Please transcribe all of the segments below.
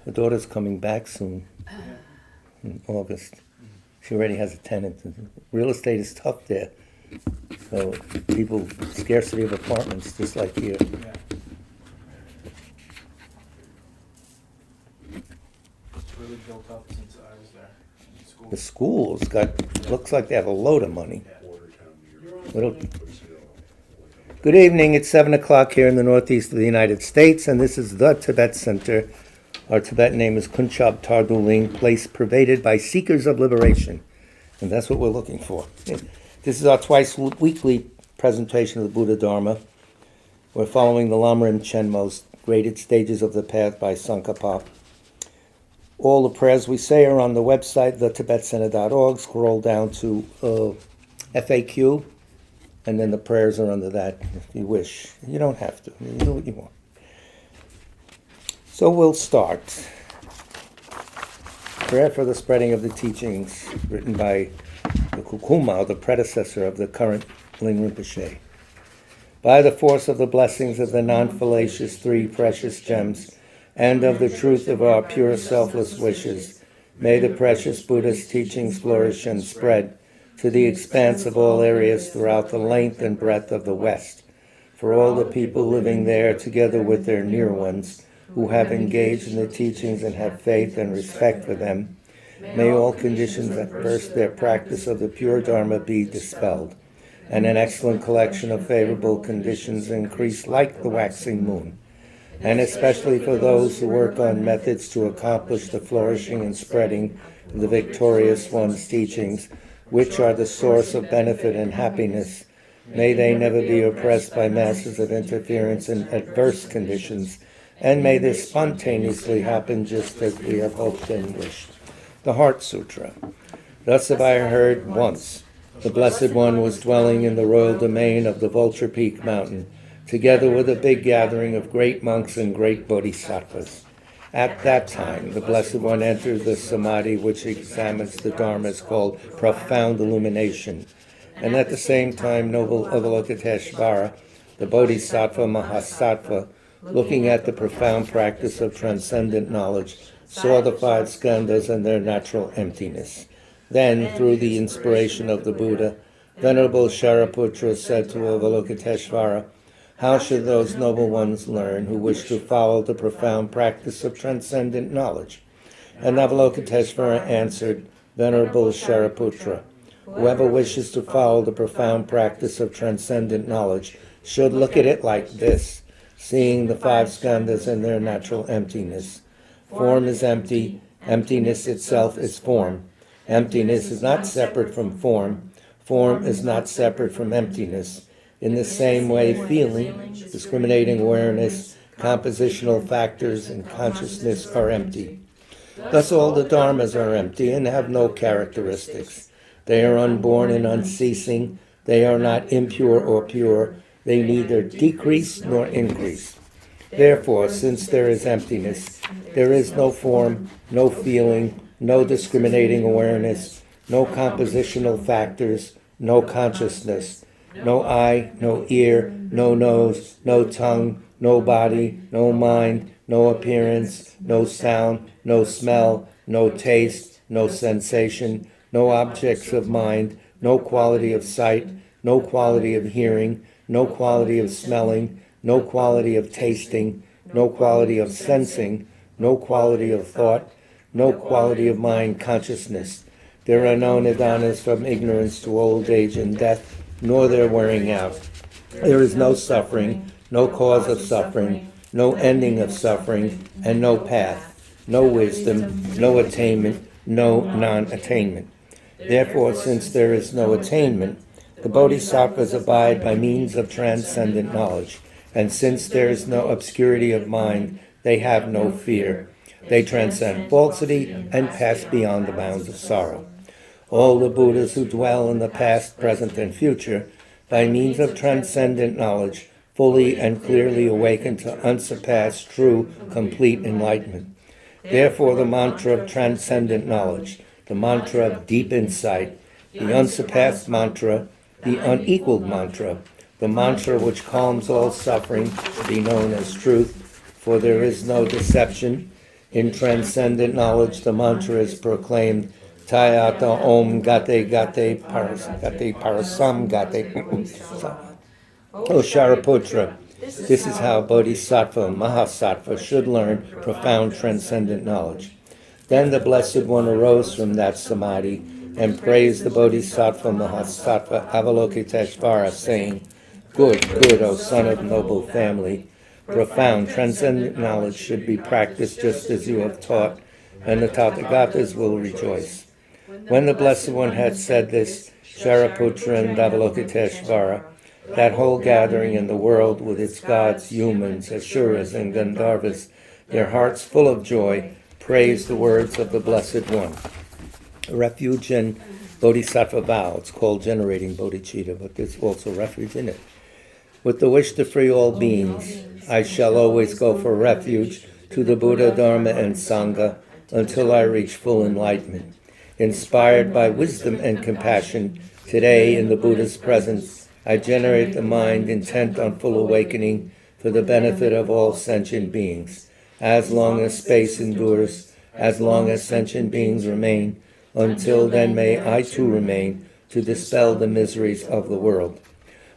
Her daughter's coming back soon in August. She already has a tenant. Real estate is tough there. So scarcity of apartments, just like here. Yeah. It's really built up since I was there in school. The school's looks like they have a load of money. Good evening, it's 7 o'clock here in the northeast of the United States, and this is the Tibet Center. Our Tibetan name is Kunchab Tarduling, place pervaded by seekers of liberation. And that's what we're looking for. This is our twice weekly presentation of the Buddha Dharma. We're following the Lamrim Chenmo's Graded Stages of the Path by Tsongkhapa. All the prayers we say are on the website, thetibetcenter.org. Scroll down to FAQ, and then the prayers are under that if you wish. You don't have to. You do what you want. So we'll start. Prayer for the spreading of the teachings, written by the Kukuma, the predecessor of the current Ling Rinpoche. By the force of the blessings of the non-fallacious three precious gems, and of the truth of our pure selfless wishes, may the precious Buddha's teachings flourish and spread to the expanse of all areas throughout the length and breadth of the West, for all the people living there, together with their near ones, who have engaged in the teachings and have faith and respect for them. May all conditions that burst their practice of the pure Dharma be dispelled, and an excellent collection of favorable conditions increase like the waxing moon, and especially for those who work on methods to accomplish the flourishing and spreading of the victorious one's teachings, which are the source of benefit and happiness. May they never be oppressed by masses of interference and adverse conditions, and may this spontaneously happen just as we have hoped and wished. The Heart Sutra. Thus have I heard once. The Blessed One was dwelling in the royal domain of the Vulture Peak Mountain, together with a big gathering of great monks and great bodhisattvas. At that time, the Blessed One entered the samadhi which examines the dharmas called profound illumination, and at the same time noble Avalokiteshvara, the bodhisattva Mahasattva, looking at the profound practice of transcendent knowledge, saw the five skandhas and their natural emptiness. Then, through the inspiration of the Buddha, Venerable Shariputra said to Avalokiteshvara, "How should those noble ones learn who wish to follow the profound practice of transcendent knowledge?" And Avalokiteshvara answered, "Venerable Shariputra, whoever wishes to follow the profound practice of transcendent knowledge should look at it like this, seeing the five skandhas and their natural emptiness. Form is empty, emptiness itself is form. Emptiness is not separate from form. Form is not separate from emptiness. In the same way, feeling, discriminating awareness, compositional factors, and consciousness are empty. Thus all the dharmas are empty and have no characteristics. They are unborn and unceasing. They are not impure or pure. They neither decrease nor increase. Therefore, since there is emptiness, there is no form, no feeling, no discriminating awareness, no compositional factors, no consciousness, no eye, no ear, no nose, no tongue, no body, no mind, no appearance, no sound, no smell, no taste, no sensation, no objects of mind, no quality of sight, no quality of hearing, no quality of smelling, no quality of tasting, no quality of sensing, no quality of thought, no quality of mind consciousness. There are no nidanas from ignorance to old age and death, nor their wearing out. There is no suffering, no cause of suffering, no ending of suffering, and no path, no wisdom, no attainment, no non-attainment. Therefore, since there is no attainment, the bodhisattvas abide by means of transcendent knowledge, and since there is no obscurity of mind, they have no fear. They transcend falsity and pass beyond the bounds of sorrow. All the Buddhas who dwell in the past, present, and future, by means of transcendent knowledge, fully and clearly awaken to unsurpassed, true, complete enlightenment. Therefore, the mantra of transcendent knowledge, the mantra of deep insight, the unsurpassed mantra, the unequaled mantra, the mantra which calms all suffering, be known as truth, for there is no deception, In transcendent knowledge, the mantra is proclaimed. Tayata Om Gate Gate Parasam Gate. O Shariputra, this is how Bodhisattva, Mahasattva should learn profound transcendent knowledge. Then the Blessed One arose from that samadhi and praised the Bodhisattva Mahasattva Avalokiteshvara, saying, Good, good, O son of noble family. Profound transcendent knowledge should be practiced just as you have taught, and the Tathagatas will rejoice. When the Blessed One had said this, Shariputra and Avalokiteshvara, that whole gathering in the world with its gods, humans, asuras, and gandharvas, their hearts full of joy, praised the words of the Blessed One. Refuge in Bodhisattva vow. It's called generating bodhicitta, but there's also refuge in it. With the wish to free all beings, I shall always go for refuge to the Buddha, Dharma, and Sangha until I reach full enlightenment. Inspired by wisdom and compassion, today in the Buddha's presence, I generate the mind intent on full awakening for the benefit of all sentient beings. As long as space endures, as long as sentient beings remain, until then may I too remain to dispel the miseries of the world.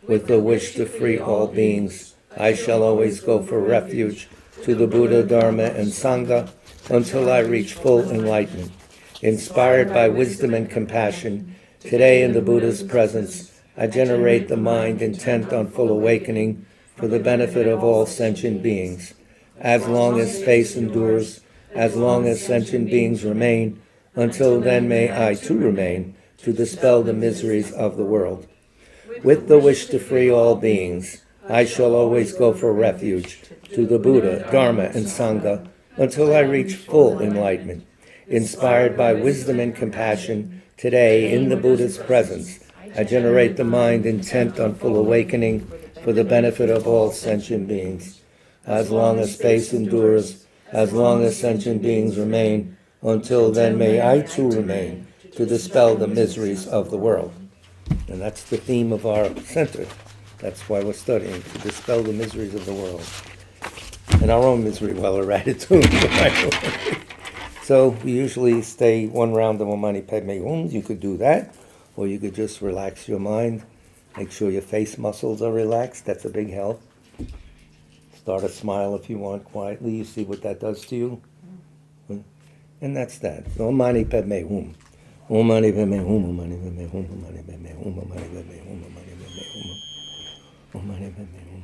With the wish to free all beings, I shall always go for refuge to the Buddha, Dharma, and Sangha until I reach full enlightenment. Inspired by wisdom and compassion, today in the Buddha's presence, I generate the mind intent on full awakening for the benefit of all sentient beings. As long as space endures, as long as sentient beings remain, until then may I too remain to dispel the miseries of the world. With the wish to free all beings, I shall always go for refuge to the Buddha, Dharma, and Sangha until I reach full enlightenment. Inspired by wisdom and compassion, today in the Buddha's presence, I generate the mind intent on full awakening for the benefit of all sentient beings. As long as space endures, as long as sentient beings remain, until then may I too remain to dispel the miseries of the world. And that's the theme of our center. That's why we're studying, to dispel the miseries of the world. And our own misery while we're at it too. So we usually stay one round of Om Mani Padme Hum. You could do that. Or you could just relax your mind. Make sure your face muscles are relaxed. That's a big help. Start a smile if you want quietly. You see what that does to you? And that's that. Om Mani Padme Hum. Om Mani Padme Hum. Om Mani Padme Hum. Om Mani Padme Hum. Om Mani Padme Hum. Om Mani Padme Hum. Om Mani Padme Hum.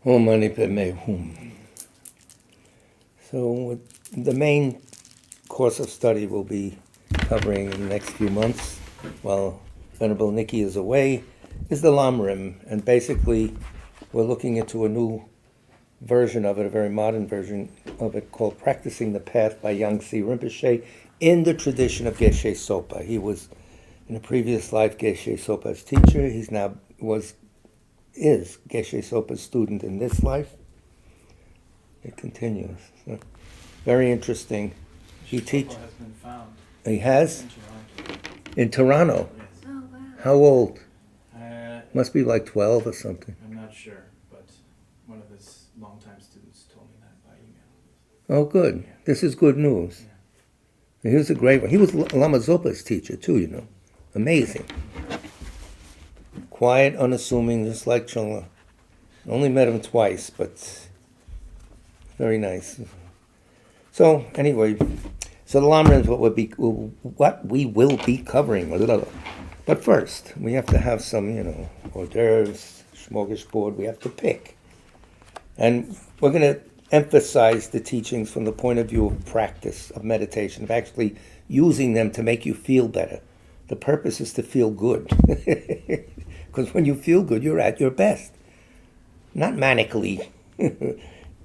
Om Mani Padme Hum. So the main course of study we'll be covering in the next few months while Venerable Nikki is away is the Lamrim. And basically we're looking into a new version of it, a very modern version of it called Practicing the Path by Yangtze Rinpoche in the tradition of Geshe Sopa. He was in a previous life Geshe Sopa's teacher. He's now is Geshe Sopa's student in this life. It continues. So, very interesting. He teaches. has been found He has in Toronto. in Toronto. Yes. Oh, wow. How old? Uh, Must be like 12 or something. I'm not sure, but one of his longtime students told me that by email. Oh, good. This is good news. Yeah. Here's a great one. He was Lama Zopa's teacher, too, you know. Amazing. Quiet, unassuming, just like Chungla. Only met him twice, but very nice. So, anyway, so the Lama is what we will be covering. But first, we have to have some, hors d'oeuvres, smorgasbord, we have to pick. And we're going to emphasize the teachings from the point of view of practice, of meditation, of actually using them to make you feel better. The purpose is to feel good. Because when you feel good, you're at your best. Not manically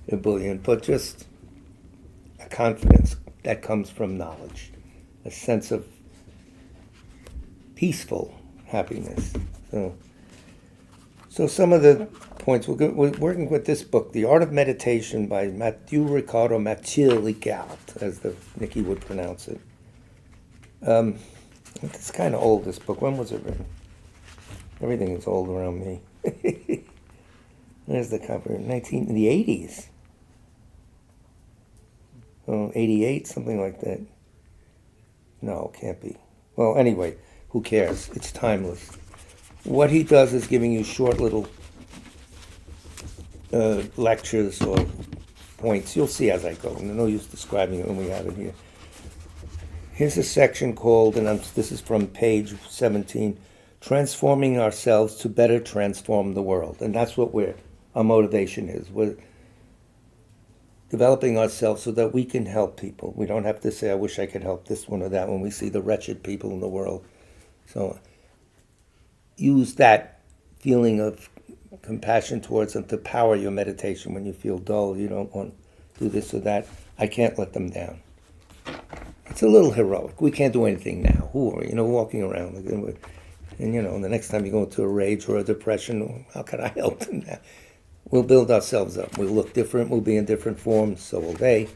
ebullient, but just a confidence that comes from knowledge, a sense of peaceful happiness. So some of the points, we're working with this book, The Art of Meditation by Mathieu Ricardo Mathieu-Ricard, as Nikki would pronounce it. It's kind of old, this book. When was it written? Everything is old around me. There's the cover, in the 80s. Oh, 88, something like that. No, can't be. Well, anyway, who cares? It's timeless. What he does is giving you short little lectures or points. You'll see as I go. No use describing it when we have it here. Here's a section called, and this is from page 17, Transforming Ourselves to Better Transform the World. And that's what our motivation is. We're developing ourselves so that we can help people. We don't have to say, I wish I could help this one or that one. We see the wretched people in the world. So use that feeling of compassion towards them to power your meditation when you feel dull, you don't want to do this or that. I can't let them down. It's a little heroic. We can't do anything now. Who are we? Walking around. And, the next time you go into a rage or a depression, how can I help them now? We'll build ourselves up. We'll look different. We'll be in different forms. So will they.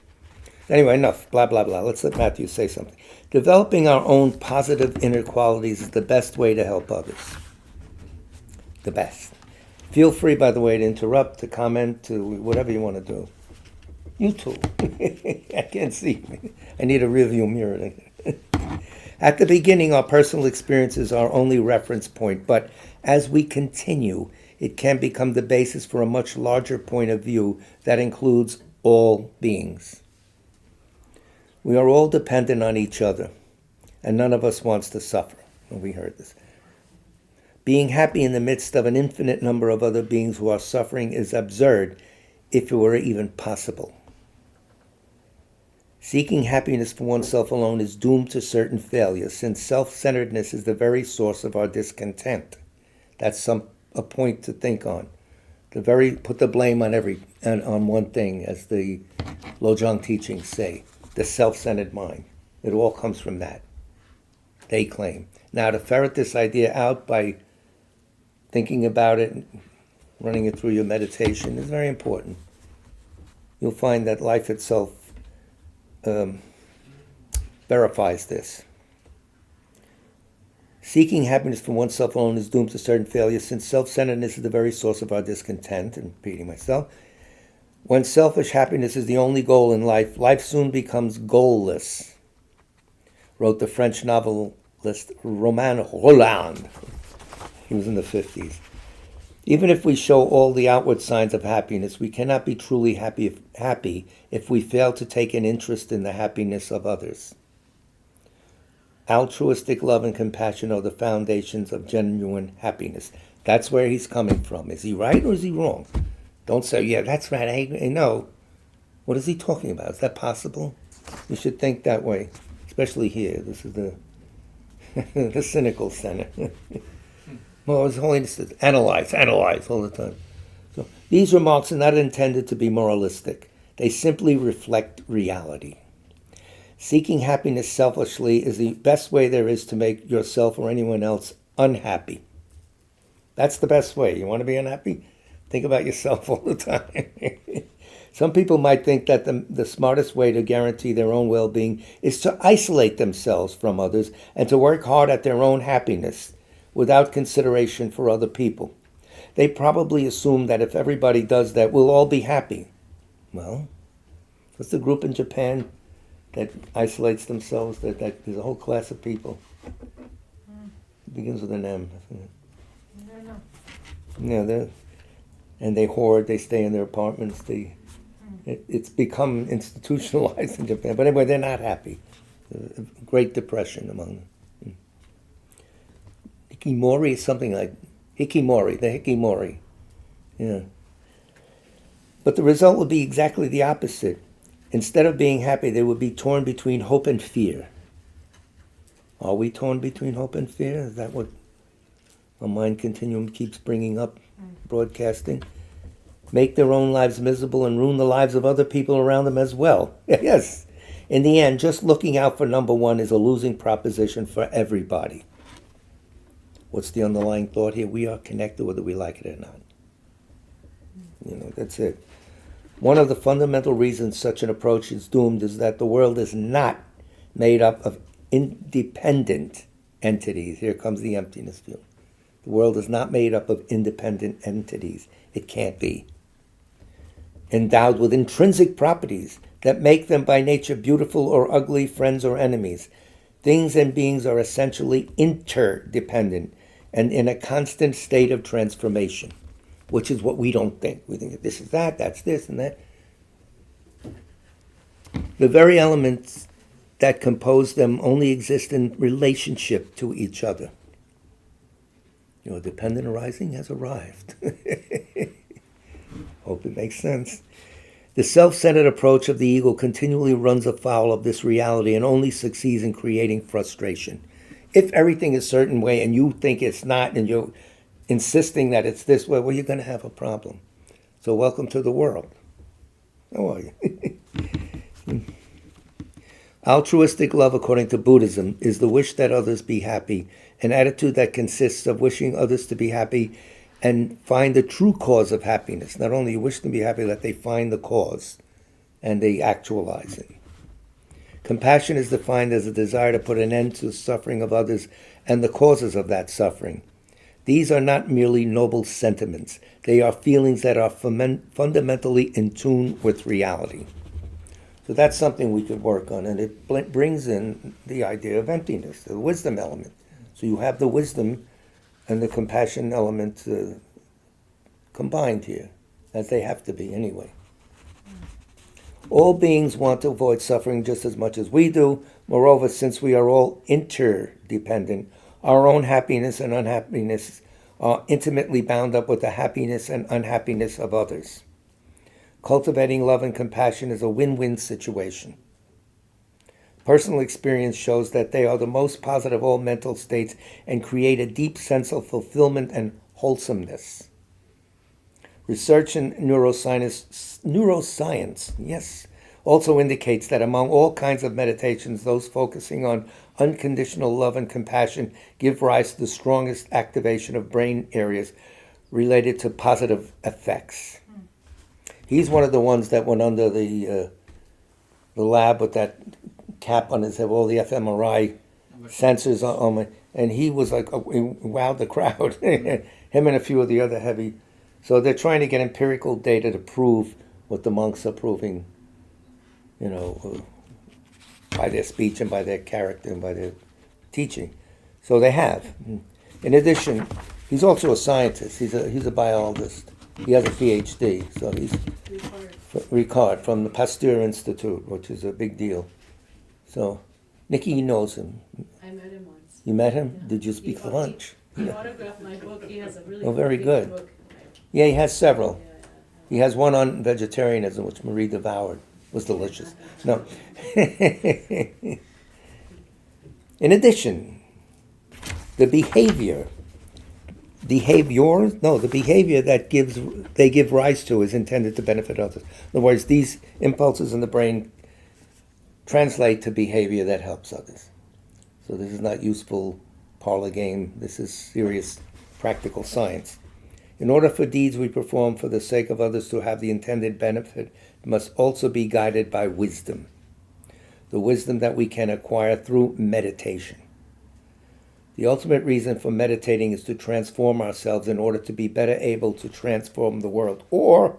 Anyway, enough. Blah, blah, blah. Let's let Matthew say something. Developing our own positive inner qualities is the best way to help others. The best. Feel free, by the way, to interrupt, to comment, to whatever you want to do. You too. I can't see. I need a rearview mirror. At the beginning, our personal experience is our only reference point, but as we continue, it can become the basis for a much larger point of view that includes all beings. We are all dependent on each other, and none of us wants to suffer. We heard this. Being happy in the midst of an infinite number of other beings who are suffering is absurd, if it were even possible. Seeking happiness for oneself alone is doomed to certain failure, since self-centeredness is the very source of our discontent. That's a point to think on. Put the blame on one thing, as the Lojong teachings say, the self-centered mind. It all comes from that, they claim. Now, to ferret this idea out by thinking about it, running it through your meditation is very important. You'll find that life itself verifies this. Seeking happiness for oneself alone is doomed to certain failure, since self-centeredness is the very source of our discontent, and repeating myself. When selfish happiness is the only goal in life, life soon becomes goalless, wrote the French novelist Romain Rolland. He was in the 50s. Even if we show all the outward signs of happiness, we cannot be truly happy if we fail to take an interest in the happiness of others. Altruistic love and compassion are the foundations of genuine happiness. That's where he's coming from. Is he right or is he wrong? Don't say, yeah, that's right. No. What is he talking about? Is that possible? You should think that way, especially here. This is the the cynical center. Well, His Holiness says, analyze all the time. So these remarks are not intended to be moralistic. They simply reflect reality. Seeking happiness selfishly is the best way there is to make yourself or anyone else unhappy. That's the best way. You want to be unhappy? Think about yourself all the time. Some people might think that the smartest way to guarantee their own well-being is to isolate themselves from others and to work hard at their own happiness without consideration for other people. They probably assume that if everybody does that, we'll all be happy. Well, what's the group in Japan that isolates themselves? That there's a whole class of people. It begins with an M. I don't know. Yeah, and they hoard. They stay in their apartments. It's become institutionalized in Japan. But anyway, they're not happy. Great depression among them. Hikimori is something like the hikimori. Yeah. But the result would be exactly the opposite. Instead of being happy, they would be torn between hope and fear. Are we torn between hope and fear? Is that what our mind continuum keeps bringing up, broadcasting? Make their own lives miserable and ruin the lives of other people around them as well. Yes. In the end, just looking out for number one is a losing proposition for everybody. What's the underlying thought here? We are connected whether we like it or not. That's it. One of the fundamental reasons such an approach is doomed is that the world is not made up of independent entities. Here comes the emptiness field. The world is not made up of independent entities. It can't be. Endowed with intrinsic properties that make them by nature beautiful or ugly, friends or enemies. Things and beings are essentially interdependent and in a constant state of transformation, which is what we don't think. We think that this is that, that's this and that. The very elements that compose them only exist in relationship to each other. Dependent arising has arrived. Hope it makes sense. The self-centered approach of the ego continually runs afoul of this reality and only succeeds in creating frustration. If everything is a certain way and you think it's not and you're insisting that it's this way, well, you're going to have a problem. So welcome to the world. How are you? Altruistic love, according to Buddhism, is the wish that others be happy, an attitude that consists of wishing others to be happy and find the true cause of happiness. Not only you wish them to be happy, that they find the cause and they actualize it. Compassion is defined as a desire to put an end to the suffering of others and the causes of that suffering. These are not merely noble sentiments. They are feelings that are fundamentally in tune with reality. So that's something we could work on, and it brings in the idea of emptiness, the wisdom element. So you have the wisdom and the compassion element combined here, as they have to be anyway. All beings want to avoid suffering just as much as we do. Moreover, since we are all interdependent, our own happiness and unhappiness are intimately bound up with the happiness and unhappiness of others. Cultivating love and compassion is a win-win situation. Personal experience shows that they are the most positive of all mental states and create a deep sense of fulfillment and wholesomeness. Research in neuroscience, yes, also indicates that among all kinds of meditations, those focusing on unconditional love and compassion give rise to the strongest activation of brain areas related to positive effects. He's one of the ones that went under the lab with that cap on his head, all the fMRI sensors on my, and he was like, he wowed the crowd. Him and a few of the other heavy. So they're trying to get empirical data to prove what the monks are proving, by their speech and by their character and by their teaching. So they have. In addition, he's also a scientist. He's a biologist. He has a PhD, so he's Ricard from the Pasteur Institute, which is a big deal. So, Nikki knows him. I met him once. You met him? Yeah. Did you speak for lunch? He autographed my book. He has a really very big good. book. Yeah, he has several. Yeah. He has one on vegetarianism, which Marie devoured. It was delicious. No. In addition, the behavior that they give rise to is intended to benefit others. In other words, these impulses in the brain translate to behavior that helps others. So this is not useful parlor game. This is serious practical science. In order for deeds we perform for the sake of others to have the intended benefit, it must also be guided by wisdom. The wisdom that we can acquire through meditation. The ultimate reason for meditating is to transform ourselves in order to be better able to transform the world. Or,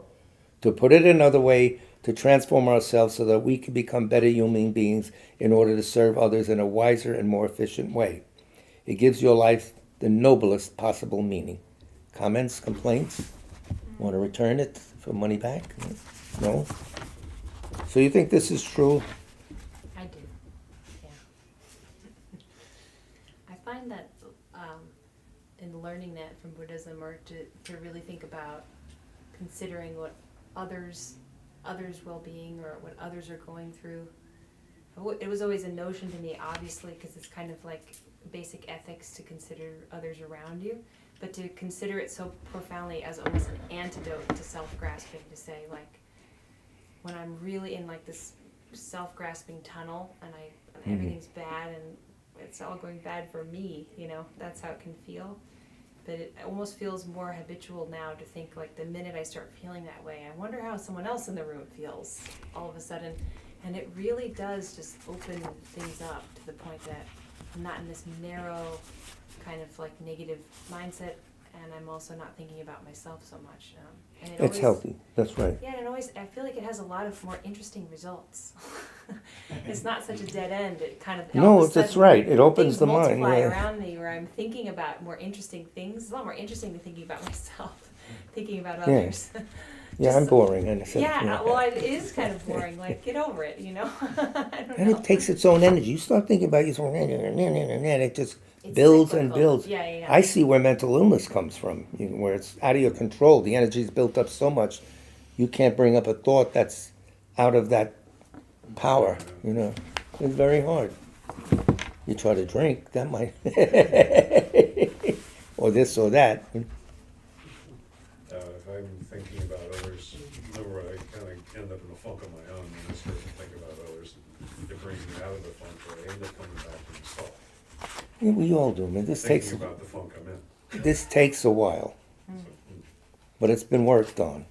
to put it another way, to transform ourselves so that we can become better human beings in order to serve others in a wiser and more efficient way. It gives your life the noblest possible meaning. Comments, complaints? Want to return it for money back? No? So you think this is true? I do, yeah. I find that in learning that from Buddhism, or to really think about considering what others' well-being or what others are going through, it was always a notion to me, obviously, because it's kind of like basic ethics to consider others around you, but to consider it so profoundly as almost an antidote to self-grasping, to say, like, when I'm really in like this self-grasping tunnel and everything's bad and it's all going bad for me, that's how it can feel. But it almost feels more habitual now to think, like, the minute I start feeling that way, I wonder how someone else in the room feels all of a sudden. And it really does just open things up to the point that I'm not in this narrow kind of like negative mindset, and I'm also not thinking about myself so much. And It's healthy, that's right. Yeah, and I feel like it has a lot of more interesting results. It's not such a dead end. It kind of That's right. It opens the mind. Things multiply Yeah. around me where I'm thinking about more interesting things. It's a lot more interesting than thinking about myself, thinking about others. Yeah, I'm boring. And Well, it is kind of boring. Like, get over it, I don't And know. it takes its own energy. You start thinking about your own energy, and it just It's builds and cyclical. builds. Yeah. I see where mental illness comes from, where it's out of your control. The energy's built up so much, you can't bring up a thought that's out of that power. It's very hard. You try to drink, that might, or this or that. If I'm thinking about others, remember I kind of end up in a funk of my own when I start to think about others. It brings me out of the funk, but I end up coming back to myself. Yeah, we all do, man. Thinking about the funk I'm in. This takes a while, So, but it's been worked on.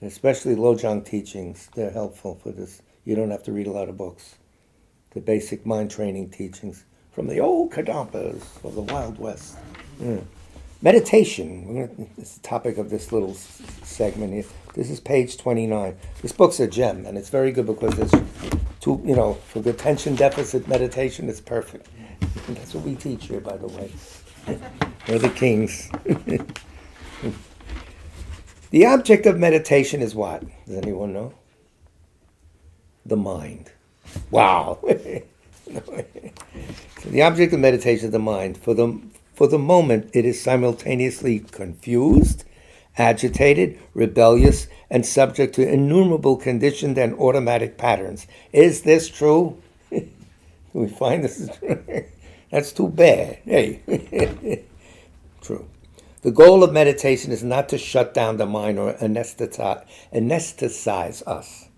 Especially Lojong teachings, they're helpful for this. You don't have to read a lot of books. The basic mind training teachings from the old Kadampas of the Wild West. Meditation, it's the topic of this little segment here. This is page 29. This book's a gem, and it's very good because there's for the attention deficit meditation, it's perfect. And that's what we teach here, by the way. We're the kings. The object of meditation is what? Does anyone know? The mind. Wow. So the object of meditation is the mind. For the moment, it is simultaneously confused, agitated, rebellious, and subject to innumerable conditioned and automatic patterns. Is this true? We find this is true. That's too bad. Hey. True. The goal of meditation is not to shut down the mind or anesthetize us,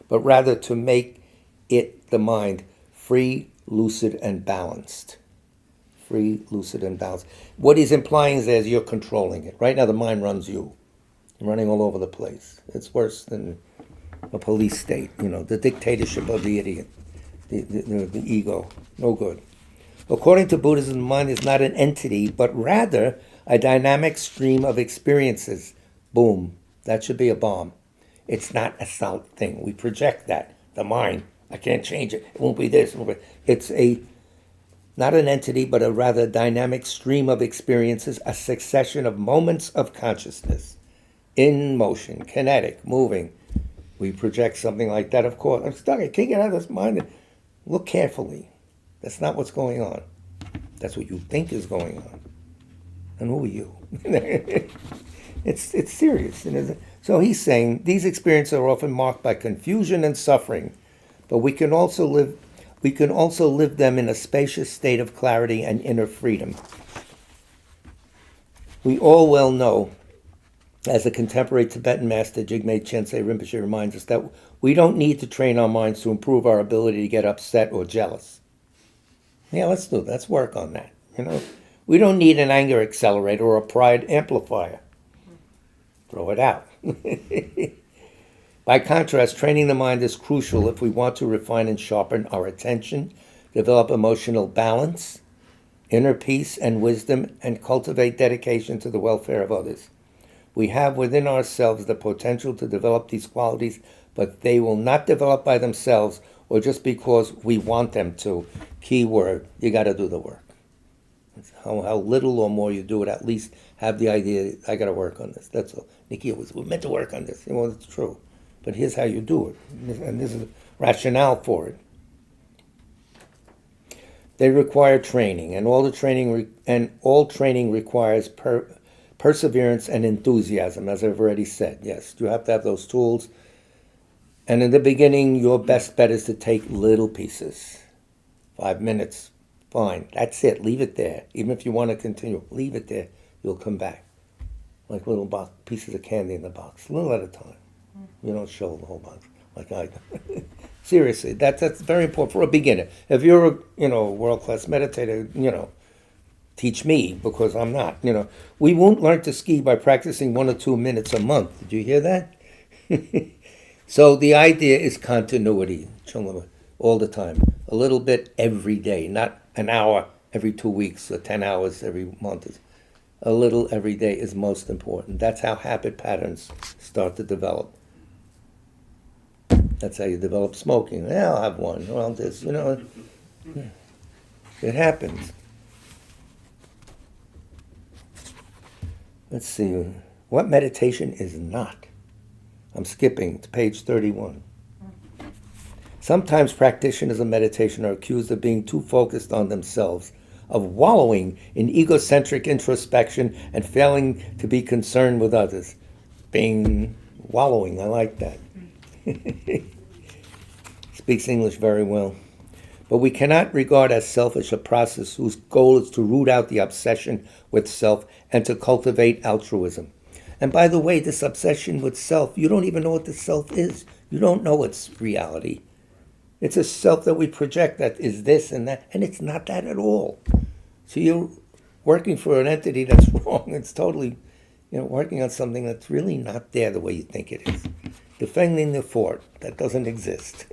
but rather to make the mind, free, lucid, and balanced. Free, lucid, and balanced. What he's implying is you're controlling it. Right now the mind runs you. You're running all over the place. It's worse than a police state, the dictatorship of the idiot, the ego. No good. According to Buddhism, the mind is not an entity, but rather a dynamic stream of experiences. Boom. That should be a bomb. It's not a solid thing. We project that. The mind. I can't change it. It won't be this. It's not an entity, but a rather dynamic stream of experiences, a succession of moments of consciousness. In motion, kinetic, moving. We project something like that, of course. I'm stuck. I can't get out of this mind. Look carefully. That's not what's going on. That's what you think is going on. And who are you? It's serious. So he's saying these experiences are often marked by confusion and suffering, but we can also live them in a spacious state of clarity and inner freedom. We all well know, as the contemporary Tibetan master Jigme Chensei Rinpoche reminds us, that we don't need to train our minds to improve our ability to get upset or jealous. Yeah, let's do that. Let's work on that. We don't need an anger accelerator or a pride amplifier. Throw it out. By contrast, training the mind is crucial if we want to refine and sharpen our attention, develop emotional balance, inner peace and wisdom, and cultivate dedication to the welfare of others. We have within ourselves the potential to develop these qualities, but they will not develop by themselves or just because we want them to. Key word, you got to do the work. How little or more you do it, at least have the idea, I got to work on this. That's all. Nikki was, we're meant to work on this. Well, it's true. But here's how you do it. And this is the rationale for it. They require training, and all training requires perseverance and enthusiasm, as I've already said. Yes, you have to have those tools. And in the beginning, your best bet is to take little pieces. 5 minutes, fine. That's it. Leave it there. Even if you want to continue, leave it there. You'll come back. Like little pieces of candy in the box, a little at a time. You don't show the whole box like I do. Seriously, that's very important for a beginner. If you're a world-class meditator, teach me, because I'm not. We won't learn to ski by practicing 1 or 2 minutes a month. Did you hear that? So the idea is continuity, all the time. A little bit every day, not an hour every 2 weeks or 10 hours every month. A little every day is most important. That's how habit patterns start to develop. That's how you develop smoking. Yeah, I'll have one. Well, this, it happens. Let's see. What meditation is not? I'm skipping to page 31. Sometimes practitioners of meditation are accused of being too focused on themselves, of wallowing in egocentric introspection and failing to be concerned with others. Wallowing, I like that. Speaks English very well. But we cannot regard as selfish a process whose goal is to root out the obsession with self and to cultivate altruism. And by the way, this obsession with self, you don't even know what the self is. You don't know its reality. It's a self that we project that is this and that, and it's not that at all. So you're working for an entity that's wrong. It's totally, working on something that's really not there the way you think it is. Defending the fort that doesn't exist.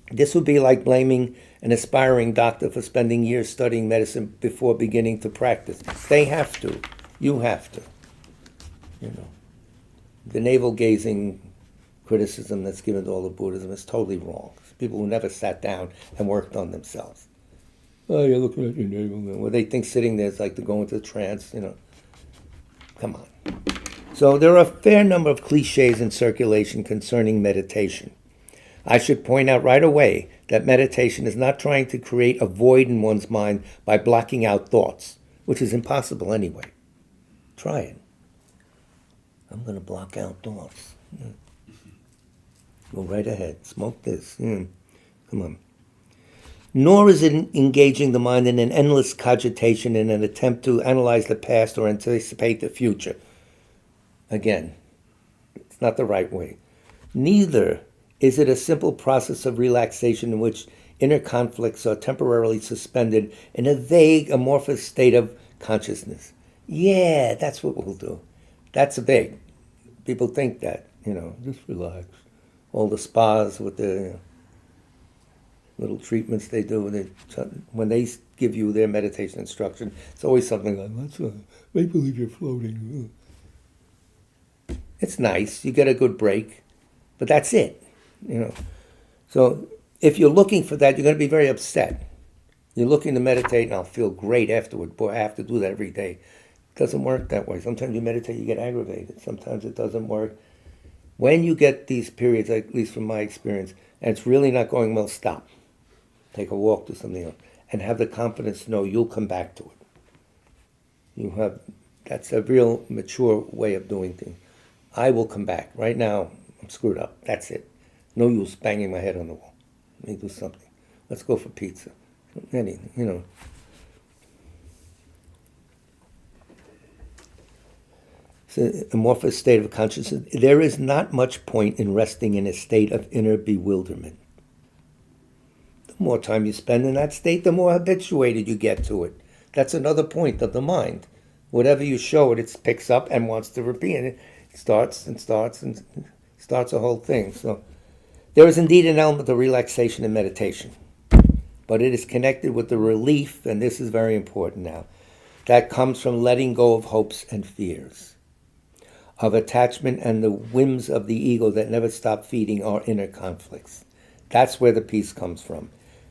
This would be like blaming an aspiring doctor for spending years studying medicine before beginning to practice. They have to. You have to. The navel-gazing criticism that's given to all of Buddhism is totally wrong. It's people who never sat down and worked on themselves. Oh, you're looking at your navel. Well, they think sitting there is like to go into a trance, Come on. So there are a fair number of cliches in circulation concerning meditation. I should point out right away that meditation is not trying to create a void in one's mind by blocking out thoughts, which is impossible anyway. Try it. I'm going to block out thoughts. Go right ahead. Smoke this. Come on. Nor is it engaging the mind in an endless cogitation in an attempt to analyze the past or anticipate the future. Again, it's not the right way. Neither is it a simple process of relaxation in which inner conflicts are temporarily suspended in a vague, amorphous state of consciousness. Yeah, that's what we'll do. That's vague. People think that, just relax. All the spas with the little treatments they do, when they give you their meditation instruction, it's always something like, make believe you're floating. It's nice, you get a good break, but that's it, So if you're looking for that, you're going to be very upset. You're looking to meditate, and I'll feel great afterward. Boy, I have to do that every day. It doesn't work that way. Sometimes you meditate, you get aggravated. Sometimes it doesn't work. When you get these periods, at least from my experience, and it's really not going well, stop. Take a walk, do something else, and have the confidence to know you'll come back to it. That's a real mature way of doing things. I will come back. Right now, I'm screwed up. That's it. No use banging my head on the wall. Let me do something. Let's go for pizza. Anything, It's an amorphous state of consciousness. There is not much point in resting in a state of inner bewilderment. The more time you spend in that state, the more habituated you get to it. That's another point of the mind. Whatever you show it, it picks up and wants to repeat it. It starts a whole thing. So there is indeed an element of relaxation in meditation. but it is connected with the relief, and this is very important now, that comes from letting go of hopes and fears, of attachment and the whims of the ego that never stop feeding our inner conflicts. That's where the peace comes from.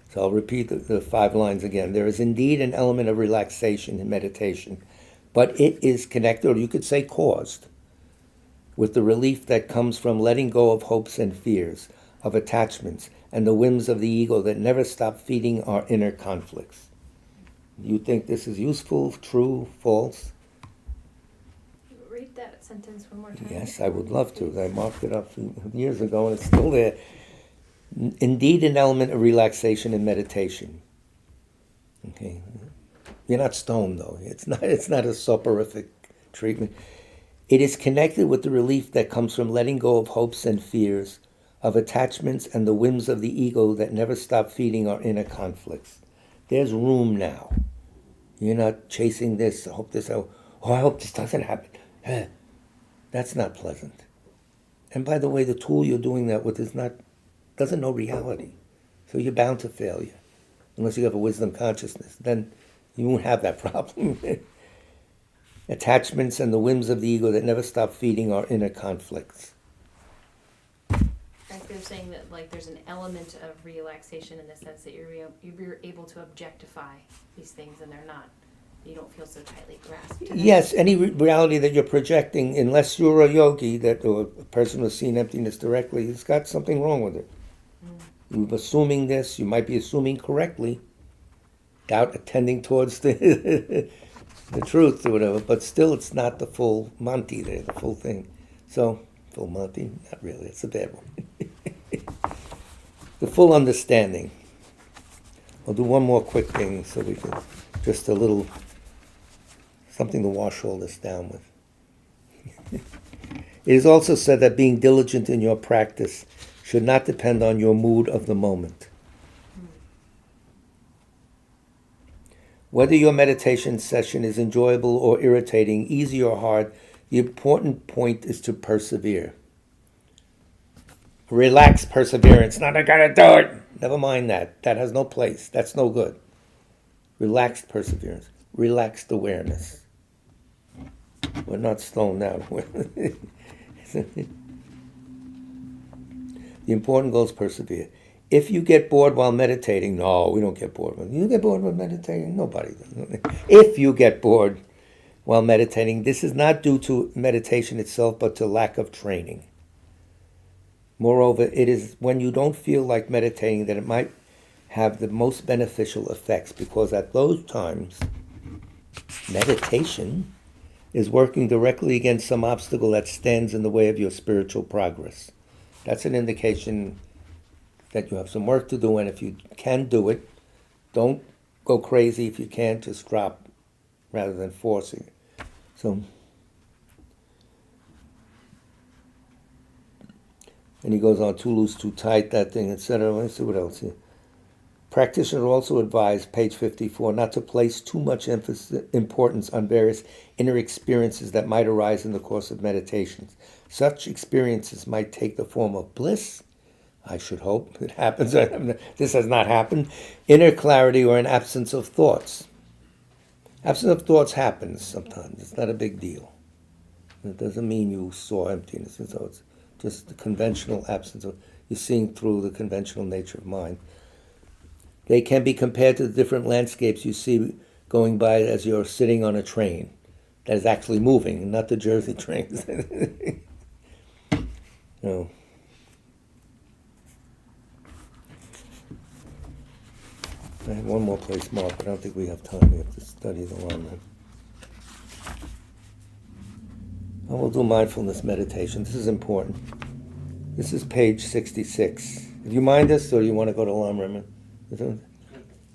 So I'll repeat the 5 lines again. There is indeed an element of relaxation in meditation, but it is connected, or you could say caused, with the relief that comes from letting go of hopes and fears, of attachments, and the whims of the ego that never stop feeding our inner conflicts. You think this is useful, true, false? Read that sentence one more time. Yes, I would love to. I marked it up years ago and it's still there. Indeed, an element of relaxation in meditation. Okay, you're not stoned though. It's not a soporific treatment. It is connected with the relief that comes from letting go of hopes and fears, of attachments and the whims of the ego that never stop feeding our inner conflicts. There's room now. You're not chasing this. I hope this. Oh, I hope this doesn't happen. That's not pleasant. And by the way, the tool you're doing that with doesn't know reality. So you're bound to failure. Unless you have a wisdom consciousness. Then you won't have that problem. Attachments and the whims of the ego that never stop feeding our inner conflicts. Like they're saying that like there's an element of relaxation in the sense that you're able to objectify these things and they're not. You don't feel so tightly grasped. to them. Yes, any reality that you're projecting, unless you're a yogi or a person who's seen emptiness directly, has got something wrong with it. You're assuming this, you might be assuming correctly, without attending towards the truth or whatever, but still it's not the full Monty there, the full thing. So, full Monty? Not really, it's a bad one. The full understanding. I'll do one more quick thing so we can, just a little, something to wash all this down with. It is also said that being diligent in your practice should not depend on your mood of the moment. Whether your meditation session is enjoyable or irritating, easy or hard, the important point is to persevere. Relaxed perseverance. Not, I gotta do it. Never mind that. That has no place. That's no good. Relaxed perseverance. Relaxed awareness. We're not stoned out. The important goal is persevere. If you get bored while meditating, no, we don't get bored. You get bored while meditating? Nobody does. If you get bored while meditating, this is not due to meditation itself, but to lack of training. Moreover, it is when you don't feel like meditating that it might have the most beneficial effects, because at those times, meditation is working directly against some obstacle that stands in the way of your spiritual progress. That's an indication that you have some work to do, and if you can do it, don't go crazy. If you can't, just drop rather than forcing it. So, and he goes on, too loose, too tight, that thing, etc. Let's see what else here. Practitioners also advise, page 54, not to place too much importance on various inner experiences that might arise in the course of meditations. Such experiences might take the form of bliss, I should hope it happens. This has not happened. Inner clarity or an absence of thoughts. Absence of thoughts happens sometimes. It's not a big deal. It doesn't mean you saw emptiness. So it's just the conventional absence of, you're seeing through the conventional nature of mind. They can be compared to the different landscapes you see going by as you're sitting on a train that is actually moving, not the Jersey trains. No. I have one more place marked, but I don't think we have time. We have to study the Lama. I will do mindfulness meditation. This is important. This is page 66. Do you mind this, or do you want to go to Lama?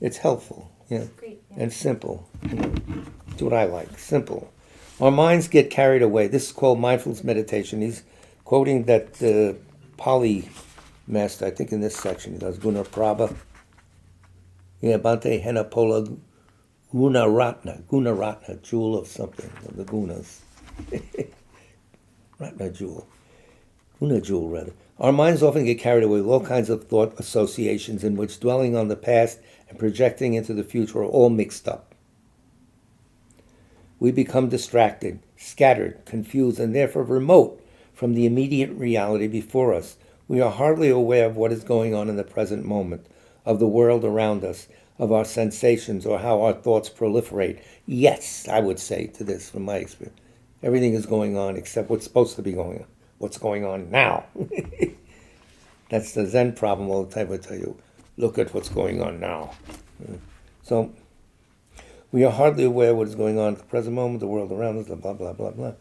It's helpful, yeah, Great. Yeah. and simple. It's what I like, simple. Our minds get carried away. This is called mindfulness meditation. He's quoting that Pali master, I think in this section, he does, Guna Prabha. Yeah, Bhante Henapola Gunaratna, jewel of something, of the gunas. Ratna jewel. Guna jewel, rather. Our minds often get carried away with all kinds of thought associations in which dwelling on the past and projecting into the future are all mixed up. We become distracted, scattered, confused, and therefore remote from the immediate reality before us. We are hardly aware of what is going on in the present moment, of the world around us, of our sensations, or how our thoughts proliferate. Yes, I would say to this from my experience. Everything is going on except what's supposed to be going on. What's going on now? That's the Zen problem all the time. I tell you, look at what's going on now. So, we are hardly aware of what is going on at the present moment, the world around us, blah, blah, blah, blah.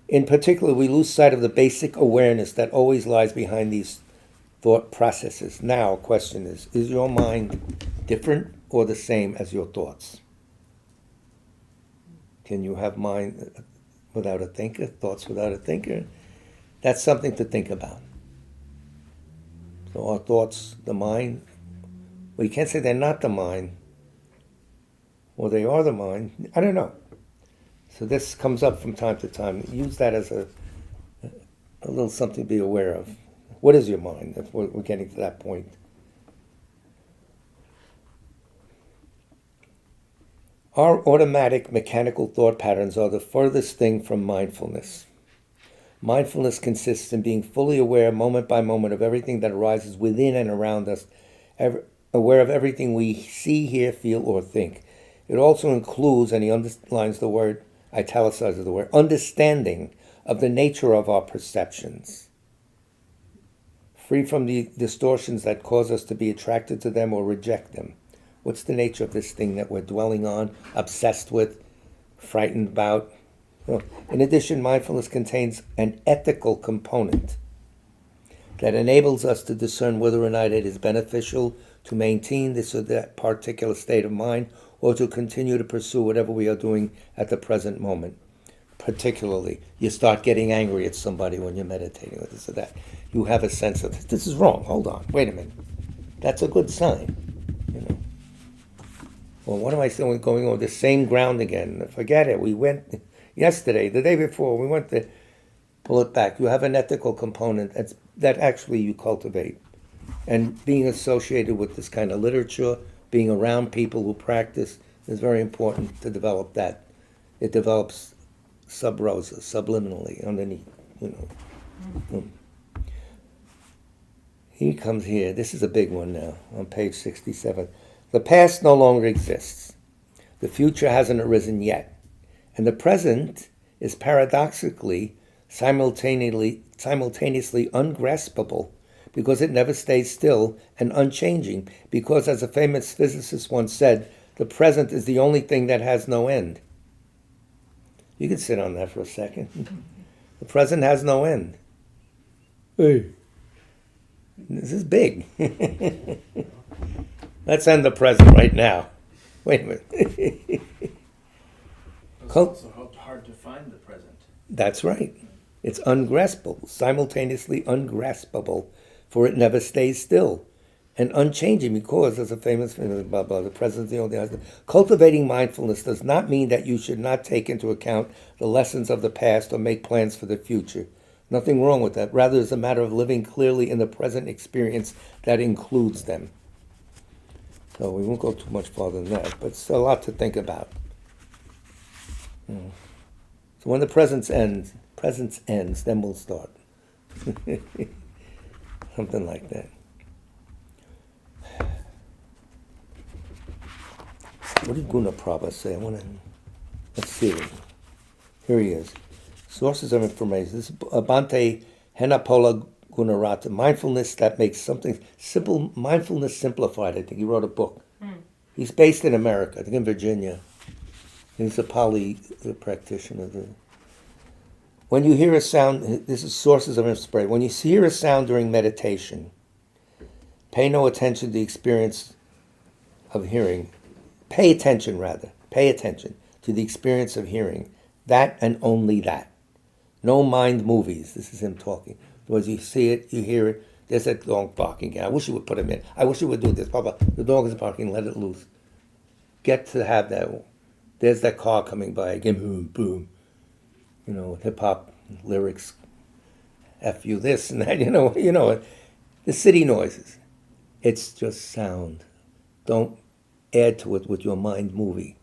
In particular, we lose sight of the basic awareness that always lies behind these thought processes. Now, question is your mind different or the same as your thoughts? Can you have mind without a thinker, thoughts without a thinker? That's something to think about. So our thoughts, the mind, well, you can't say they're not the mind, or they are the mind. I don't know. So this comes up from time to time. Use that as a little something to be aware of. What is your mind? If we're getting to that point. Our automatic mechanical thought patterns are the furthest thing from mindfulness. Mindfulness consists in being fully aware moment by moment of everything that arises within and around us, aware of everything we see, hear, feel, or think. It also includes, and he underlines the word, italicizes the word, understanding of the nature of our perceptions, free from the distortions that cause us to be attracted to them or reject them. What's the nature of this thing that we're dwelling on, obsessed with, frightened about? Well, in addition, mindfulness contains an ethical component that enables us to discern whether or not it is beneficial to maintain this or that particular state of mind, or to continue to pursue whatever we are doing at the present moment. Particularly, you start getting angry at somebody when you're meditating, or this or that. You have a sense of, this is wrong, hold on, wait a minute. That's a good sign, you know. Well, what am I still going on the same ground again? Forget it, we went yesterday, the day before, we went to pull it back. You have an ethical component that actually you cultivate. And being associated with this kind of literature, being around people who practice is very important to develop that. It develops sub rosa, subliminally, underneath, you know. He comes here, this is a big one now, on page 67. The past no longer exists. The future hasn't arisen yet. And the present is paradoxically, simultaneously ungraspable, because it never stays still, and unchanging, because, as a famous physicist once said, the present is the only thing that has no end. You can sit on that for a second. The present has no end. Hey, this is big. Let's end the present right now. Wait a minute. It's also hard to find the present. That's right. It's ungraspable, simultaneously ungraspable, for it never stays still, and unchanging, because, as a famous blah blah, the present is the only thing. Cultivating mindfulness does not mean that you should not take into account the lessons of the past or make plans for the future. Nothing wrong with that. Rather, it's a matter of living clearly in the present experience that includes them. So we won't go too much farther than that, but it's a lot to think about. So when the presence ends, then we'll start. Something like that. What did Guna Prabha say? Let's see. Here he is. Sources of information. This is Bhante Henapola Gunarata. Mindfulness that makes something simple. Mindfulness simplified. I think he wrote a book. He's based in America, I think in Virginia. He's a Pali practitioner. When you hear a sound, this is sources of inspiration. When you hear a sound during meditation, pay no attention to the experience of hearing. Pay attention to the experience of hearing. That and only that. No mind movies. This is him talking. Because you see it, you hear it, there's that dog barking. I wish you would put him in. I wish you would do this. Papa, the dog is barking, let it loose. Get to have that. There's that car coming by again, boom, boom. You know, hip-hop lyrics, F you this and that, you know, the city noises. It's just sound. Don't add to it with your mind movie.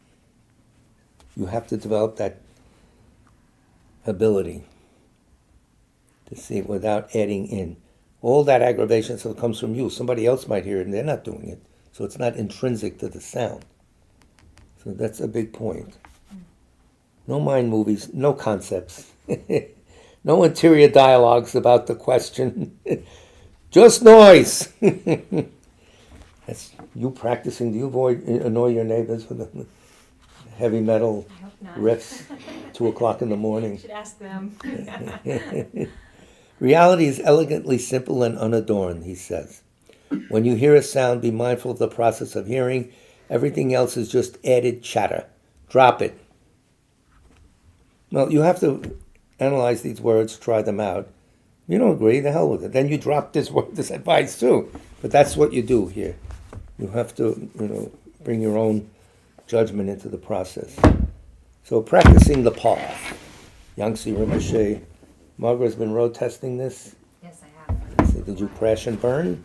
You have to develop that ability to see it without adding in. All that aggravation still comes from you. Somebody else might hear it and they're not doing it. So it's not intrinsic to the sound. So that's a big point. No mind movies, no concepts. No interior dialogues about the question. Just noise. That's you practicing. Do you annoy your neighbors with the heavy metal I hope not. riffs 2 o'clock in the morning? Should ask them. Reality is elegantly simple and unadorned, he says. When you hear a sound, be mindful of the process of hearing. Everything else is just added chatter. Drop it. Well, you have to analyze these words, try them out. You don't agree, the hell with it. Then you drop this word, this advice too. But that's what you do here. You have to, bring your own judgment into the process. So practicing the path. Yangtze Rinpoche. Margaret's been road testing this. Yes, I have. So did you crash and burn?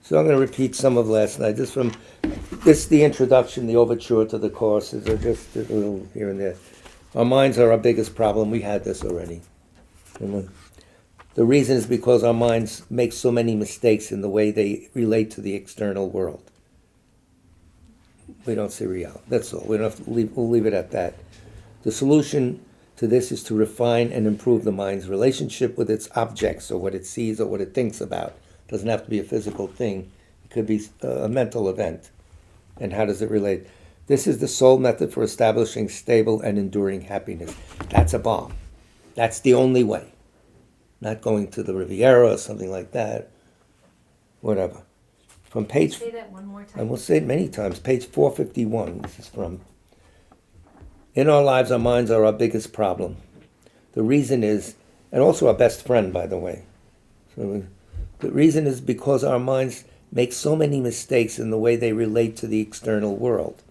So I'm going to repeat some of last night. This the introduction, the overture to the courses, are just a little here and there. Our minds are our biggest problem. We had this already. The reason is because our minds make so many mistakes in the way they relate to the external world. We don't see reality. That's all. We'll leave it at that. The solution to this is to refine and improve the mind's relationship with its objects, or what it sees, or what it thinks about. It doesn't have to be a physical thing. It could be a mental event. And how does it relate? This is the sole method for establishing stable and enduring happiness. That's a bomb. That's the only way. Not going to the Riviera or something like that. Whatever. From page... Say that one more time. I will say it many times. Page 451, this is from. In our lives, our minds are our biggest problem. The reason is, and also our best friend, by the way. So the reason is because our minds make so many mistakes in the way they relate to the external world.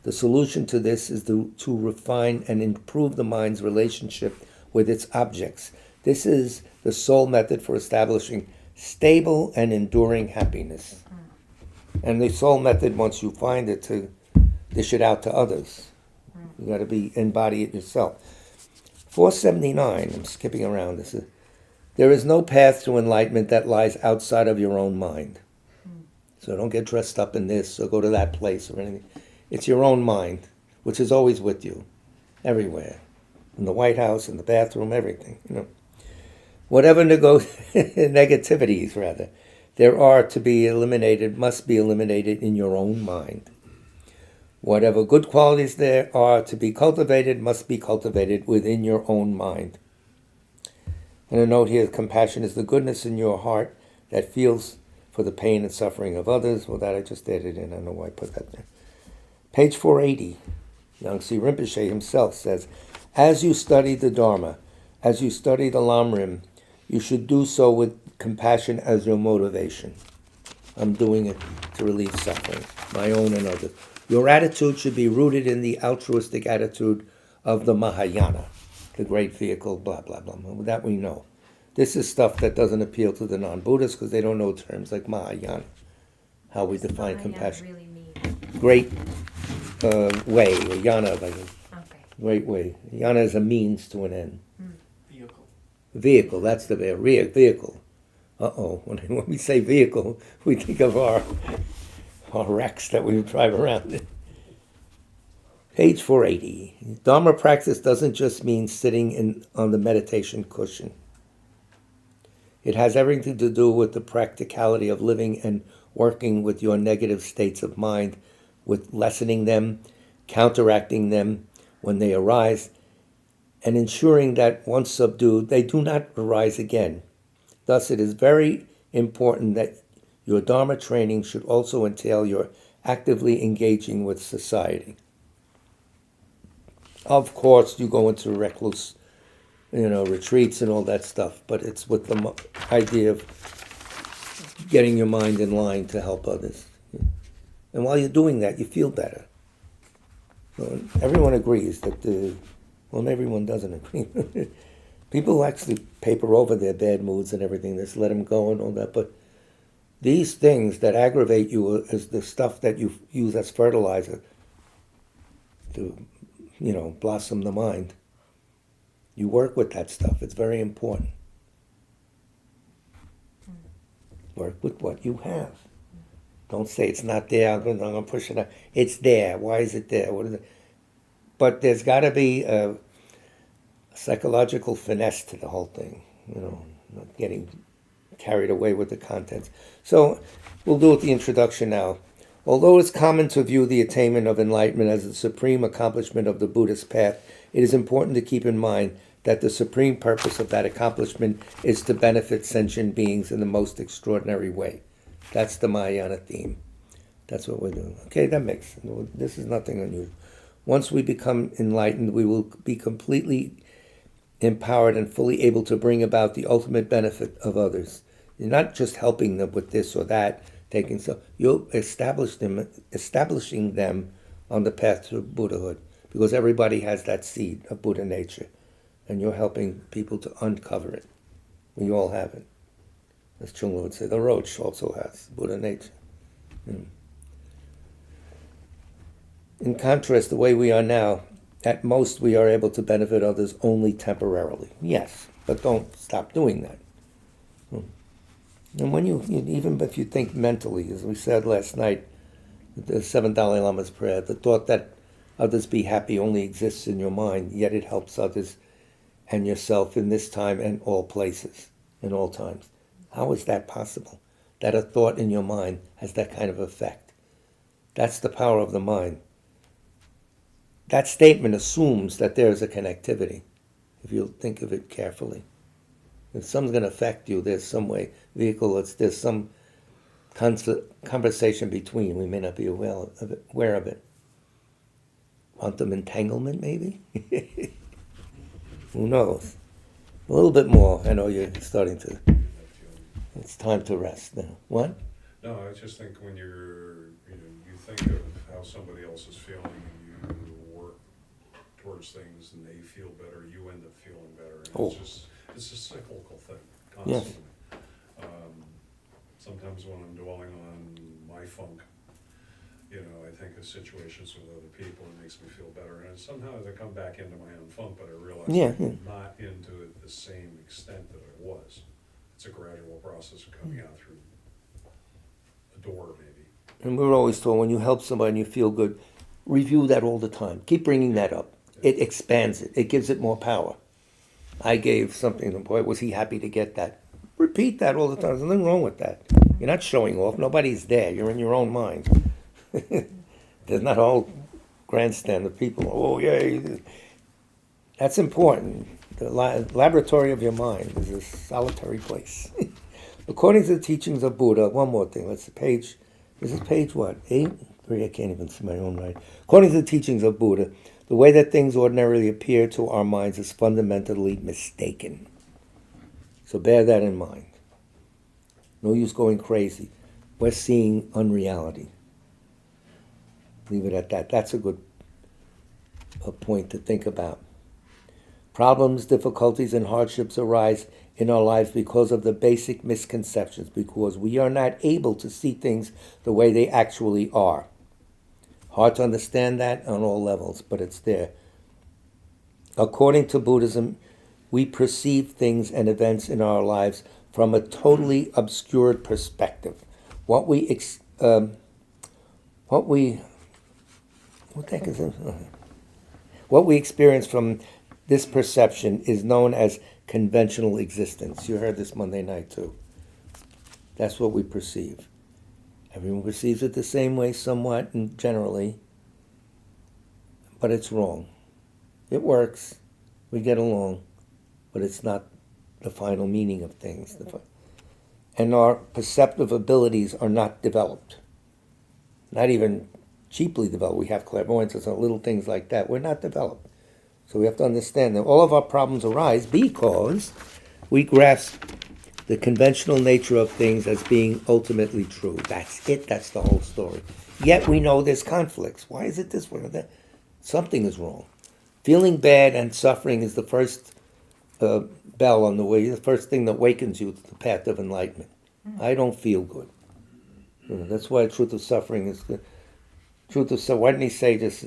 The solution to this is to refine and improve the mind's relationship with its objects. This is the sole method for establishing stable and enduring happiness. And the sole method, once you find it, to dish it out to others. You got to embody it yourself. 479, I'm skipping around. This is, there is no path to enlightenment that lies outside of your own mind. So don't get dressed up in this or go to that place or anything. It's your own mind, which is always with you, everywhere. In the White House, in the bathroom, everything. Whatever negativities, rather, there are to be eliminated, must be eliminated in your own mind. Whatever good qualities there are to be cultivated, must be cultivated within your own mind. And a note here, compassion is the goodness in your heart that feels for the pain and suffering of others. Well, that I just added in. I don't know why I put that there. Page 480, Yangtze Rinpoche himself says, as you study the Dharma, as you study the Lamrim, you should do so with compassion as your motivation. I'm doing it to relieve suffering, my own and others. Your attitude should be rooted in the altruistic attitude of the Mahayana, the great vehicle, blah, blah, blah. That we know. This is stuff that doesn't appeal to the non-Buddhists because they don't know terms like Mahayana, how we define compassion. Really mean? Great way, or yana, like a Okay. great way. Yana is a means to an end. Vehicle. Vehicle, that's the vehicle. Uh-oh, when we say vehicle, we think of our wrecks that we drive around in. Page 480. Dharma practice doesn't just mean sitting on the meditation cushion. It has everything to do with the practicality of living and working with your negative states of mind, with lessening them, counteracting them when they arise, and ensuring that once subdued, they do not arise again. Thus, it is very important that your Dharma training should also entail your actively engaging with society. Of course, you go into recluse, retreats and all that stuff, but it's with the idea of getting your mind in line to help others. And while you're doing that, you feel better. So everyone agrees that everyone doesn't agree. People actually paper over their bad moods and everything, just let them go and all that, but these things that aggravate you is the stuff that you use as fertilizer to, blossom the mind. You work with that stuff. It's very important. Work with what you have. Don't say it's not there. I'm going to push it out. It's there. Why is it there? What is it? But there's got to be a psychological finesse to the whole thing. Not getting carried away with the contents. So we'll do it the introduction now. Although it's common to view the attainment of enlightenment as the supreme accomplishment of the Buddhist path, it is important to keep in mind that the supreme purpose of that accomplishment is to benefit sentient beings in the most extraordinary way. That's the Mahayana theme. That's what we're doing. Okay, that makes sense. This is nothing unusual. Once we become enlightened, we will be completely empowered and fully able to bring about the ultimate benefit of others. You're not just helping them with this or that, you'll establishing them on the path to Buddhahood, because everybody has that seed of Buddha nature, and you're helping people to uncover it. We all have it. As Chungla would say, the roach also has Buddha nature. In contrast, the way we are now, at most we are able to benefit others only temporarily. Yes, but don't stop doing that. And when even if you think mentally, as we said last night, the 7th Dalai Lama's prayer, the thought that others be happy only exists in your mind, yet it helps others and yourself in this time and all places, in all times. How is that possible? That a thought in your mind has that kind of effect. That's the power of the mind. That statement assumes that there is a connectivity, if you think of it carefully. If something's going to affect you, there's some way, there's some conversation between. We may not be aware of it. Quantum entanglement, maybe? Who knows? A little bit more. I know you're starting to. It's time to rest now. What? No, I just think when you think of how somebody else is feeling and you work towards things and they feel better, you end up feeling better. And it's a cyclical thing, constantly. Yes. Sometimes when I'm dwelling on my funk, I think of situations with other people, it makes me feel better. And somehow I come back into my own funk, but I realize I'm not into it the same extent that I was. It's a gradual process of coming out through a door, maybe. And we're always told when you help somebody and you feel good, review that all the time. Keep bringing that up. It expands it. It gives it more power. I gave something, and boy, was he happy to get that. Repeat that all the time. There's nothing wrong with that. You're not showing off. Nobody's there. You're in your own mind. There's not a whole grandstand of people. Oh, yay. That's important. The laboratory of your mind is a solitary place. According to the teachings of Buddha, one more thing. Is this page what? 8? 3? I can't even see my own writing. According to the teachings of Buddha, the way that things ordinarily appear to our minds is fundamentally mistaken. So bear that in mind. No use going crazy. We're seeing unreality. Leave it at that. That's a good point to think about. Problems, difficulties, and hardships arise in our lives because of the basic misconceptions, because we are not able to see things the way they actually are. Hard to understand that on all levels, but it's there. According to Buddhism, we perceive things and events in our lives from a totally obscured perspective. What the heck is it? What we experience from this perception is known as conventional existence. You heard this Monday night too. That's what we perceive. Everyone perceives it the same way somewhat and generally, but it's wrong. It works. We get along, but it's not the final meaning of things. And our perceptive abilities are not developed. Not even cheaply developed. We have clairvoyance and little things like that. We're not developed. So we have to understand that all of our problems arise because we grasp the conventional nature of things as being ultimately true. That's it. That's the whole story. Yet we know there's conflicts. Why is it this way or that? Something is wrong. Feeling bad and suffering is the first bell on the way, the first thing that wakens you to the path of enlightenment. I don't feel good. That's why truth of suffering is good. Truth of suffering, why didn't he say just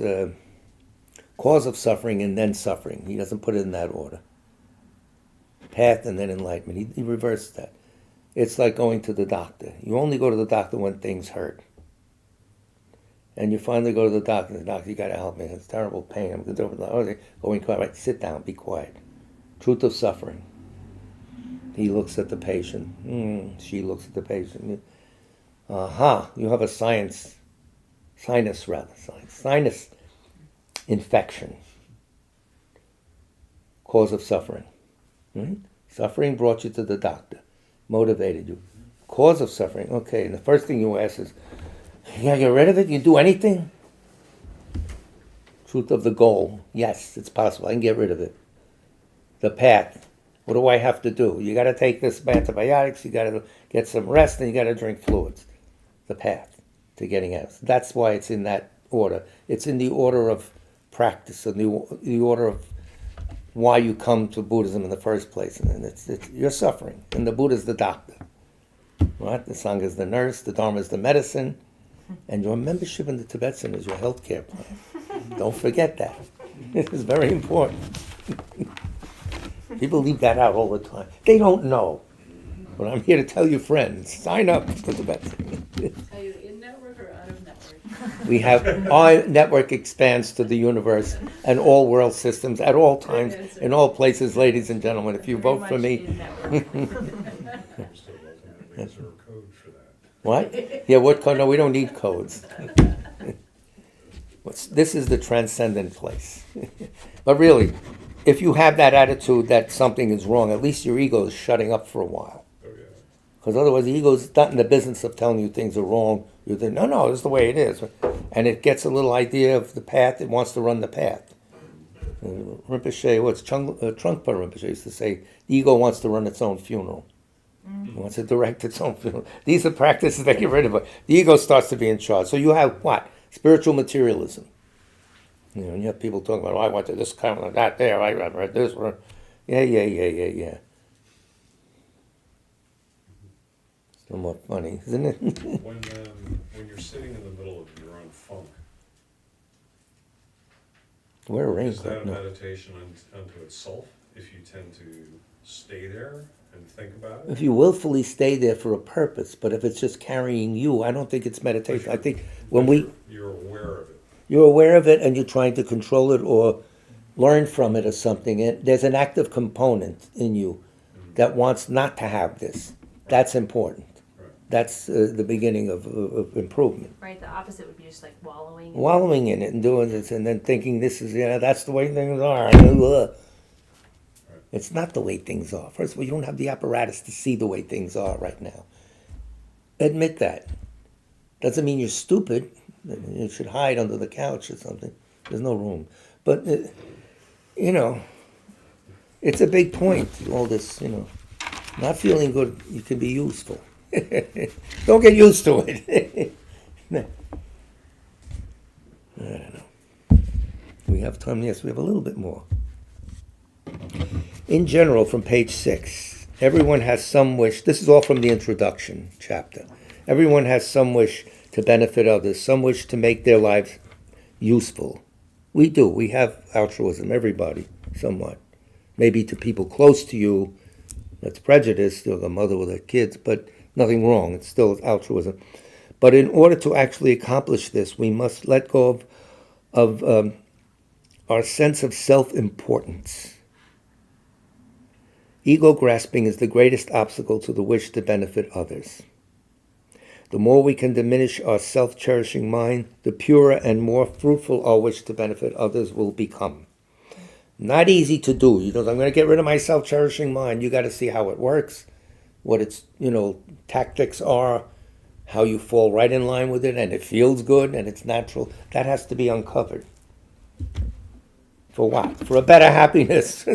cause of suffering and then suffering? He doesn't put it in that order. Path and then enlightenment. He reversed that. It's like going to the doctor. You only go to the doctor when things hurt. And you finally go to the doctor, you got to help me. It's terrible pain. I'm going quiet. Right, sit down, be quiet. Truth of suffering. He looks at the patient. She looks at the patient. You have a sinus infection. Cause of suffering. Suffering brought you to the doctor, motivated you. Cause of suffering, okay, and the first thing you ask is, you gotta get rid of it? You do anything? Truth of the goal, yes, it's possible, I can get rid of it. The path, what do I have to do? You gotta take this antibiotics, you gotta get some rest, and you gotta drink fluids. The path to getting out. That's why it's in that order. It's in the order of practice, in the order of why you come to Buddhism in the first place. And it's you're suffering, and the Buddha's the doctor. Right? The Sangha is the nurse, the Dharma is the medicine, and your membership in the Tibetan is your health care plan. Don't forget that. It is very important. People leave that out all the time. They don't know. But I'm here to tell you, friends, sign up for the Tibetan. Are you in network or out of network? We have, our network expands to the universe and all world systems at all times, in all places, ladies and gentlemen. If you Very vote for much me, in network. I'm still looking at, is there a code for that? what? Yeah, what code? No, we don't need codes. This is the transcendent place. But really, if you have that attitude that something is wrong, at least your ego is shutting up for a while. Oh, yeah. Because otherwise the ego's not in the business of telling you things are wrong. You think, no, this is the way it is. And it gets a little idea of the path, it wants to run the path. Rinpoche, Trungpa Rinpoche used to say, the ego wants to run its own funeral. It wants to direct its own funeral. These are practices that get rid of it. The ego starts to be in charge. So you have what? Spiritual materialism. You have people talking about, I went to this kind of that there, I read this. Yeah. Somewhat funny, isn't it? When you're sitting in the middle of your own funk, We're a is that a raincoat. No. meditation unto itself, if you tend to stay there and think about it? If you willfully stay there for a purpose, but if it's just carrying you, I don't think it's meditation. I think when You're aware of it. you're aware of it and you're trying to control it or learn from it or something, there's an active component in you that wants not to have this. That's important. Right. That's the beginning of improvement. Right, the opposite would be just like wallowing. Wallowing in it and doing this and then thinking this is, that's the way things are. It's not the way things are. First of all, you don't have the apparatus to see the way things are right now. Admit that. Doesn't mean you're stupid. You should hide under the couch or something. There's no room. But, it's a big point, all this, Not feeling good, you can be useful. Don't get used to it. I don't know. We have time? Yes, we have a little bit more. In general, from page 6, everyone has some wish. This is all from the introduction chapter. Everyone has some wish to benefit others, some wish to make their lives useful. We do. We have altruism, everybody, somewhat. Maybe to people close to you, that's prejudice, a mother with her kids, but nothing wrong. It's still altruism. But in order to actually accomplish this, we must let go of our sense of self-importance. Ego grasping is the greatest obstacle to the wish to benefit others. The more we can diminish our self-cherishing mind, the purer and more fruitful our wish to benefit others will become. Not easy to do. I'm going to get rid of my self-cherishing mind. You got to see how it works, what its, tactics are, how you fall right in line with it, and it feels good and it's natural. That has to be uncovered. For what? For a better happiness.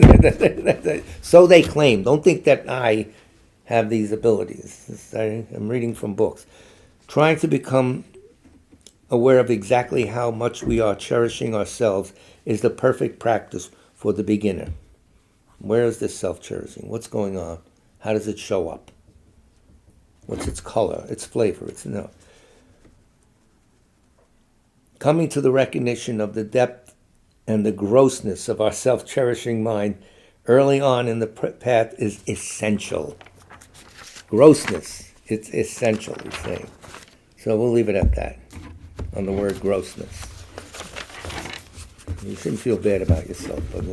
So they claim. Don't think that I have these abilities. I'm reading from books. Trying to become aware of exactly how much we are cherishing ourselves is the perfect practice for the beginner. Where is this self-cherishing? What's going on? How does it show up? What's its color, its flavor, its no. Coming to the recognition of the depth and the grossness of our self-cherishing mind early on in the path is essential. Grossness, it's essential, he's saying. So we'll leave it at that, on the word grossness. You shouldn't feel bad about yourself. But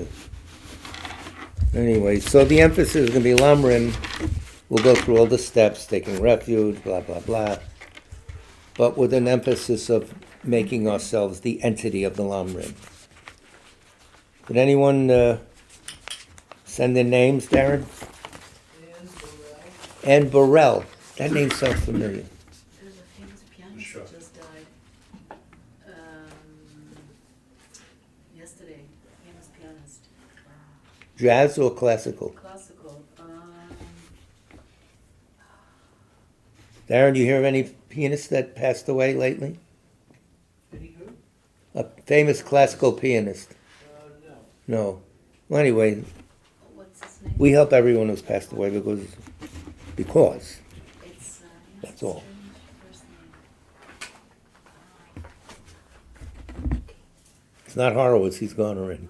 anyway, so the emphasis is going to be Lamrim. We'll go through all the steps, taking refuge, blah, blah, blah. But with an emphasis of making ourselves the entity of the Lamrim. Did anyone send in names, Darren? Anne Burrell. That name sounds familiar. There's a famous pianist Sure. that just died. Yesterday, famous pianist. Jazz or classical? Classical. Darren, do you hear of any pianists that passed away lately? Any who? A famous classical pianist? No. No. Well, anyway, What's his name? we help everyone who's passed away because It's, That's all. First it's not Horowitz, he's gone already. name.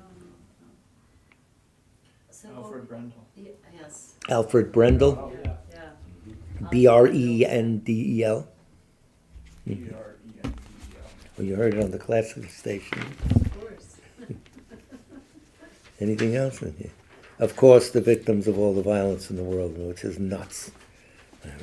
Alfred Brendel. Yes. Alfred Brendel, Oh, yeah. Yeah. Brendel. Brendel. Well, you heard it on the classical station. Of course. Anything else in here? Of course, the victims of all the violence in the world, which is nuts.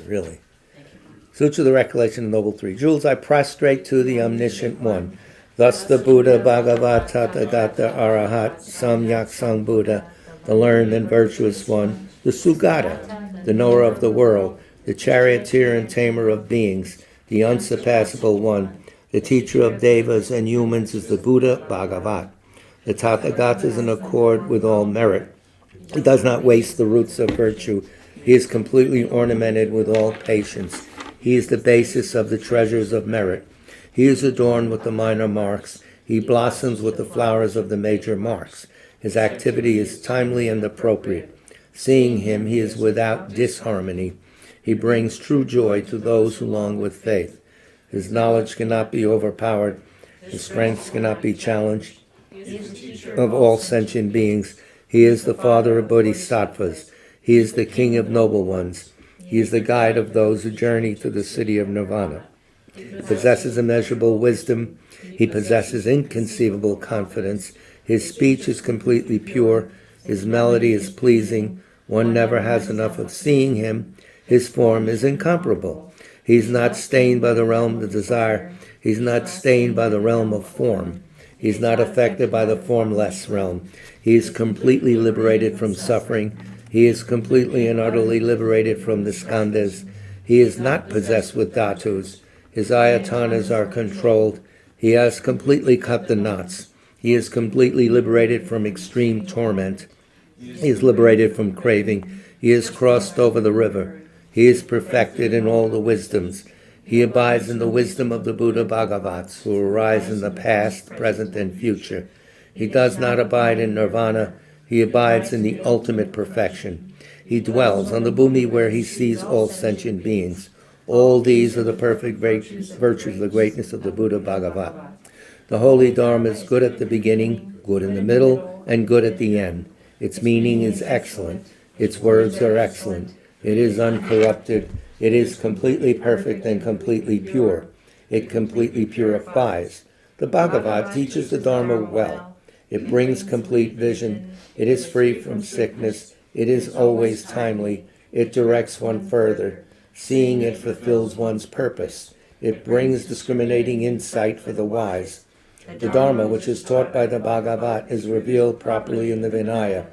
Really. Thank you. Sutra, the recollection of Noble Three Jewels, I prostrate to the Omniscient One. Thus the Buddha, Bhagavat, Tathagata, Arahat, Samyak Sang Buddha, the learned and virtuous one, the Sugata, the knower of the world, the charioteer and tamer of beings, the unsurpassable one, the teacher of devas and humans is the Buddha, Bhagavat. The Tathagata is in accord with all merit. He does not waste the roots of virtue. He is completely ornamented with all patience. He is the basis of the treasures of merit. He is adorned with the minor marks. He blossoms with the flowers of the major marks. His activity is timely and appropriate. Seeing him, he is without disharmony. He brings true joy to those who long with faith. His knowledge cannot be overpowered. His strength cannot be challenged. Of all sentient beings, he is the father of bodhisattvas. He is the king of noble ones. He is the guide of those who journey to the city of nirvana. He possesses immeasurable wisdom. He possesses inconceivable confidence. His speech is completely pure. His melody is pleasing. One never has enough of seeing him. His form is incomparable. He is not stained by the realm of desire. He is not stained by the realm of form. He is not affected by the formless realm. He is completely liberated from suffering. He is completely and utterly liberated from the skandhas. He is not possessed with dhatus. His ayatanas are controlled. He has completely cut the knots. He is completely liberated from extreme torment. He is liberated from craving. He has crossed over the river. He is perfected in all the wisdoms. He abides in the wisdom of the Buddha Bhagavats, who arise in the past, present, and future. He does not abide in nirvana. He abides in the ultimate perfection. He dwells on the bhumi where he sees all sentient beings. All these are the perfect virtues, the greatness of the Buddha Bhagavat. The holy Dharma is good at the beginning, good in the middle, and good at the end. Its meaning is excellent. Its words are excellent. It is uncorrupted. It is completely perfect and completely pure. It completely purifies. The Bhagavat teaches the Dharma well. It brings complete vision. It is free from sickness. It is always timely. It directs one further. Seeing it fulfills one's purpose. It brings discriminating insight for the wise. The Dharma, which is taught by the Bhagavat, is revealed properly in the Vinaya.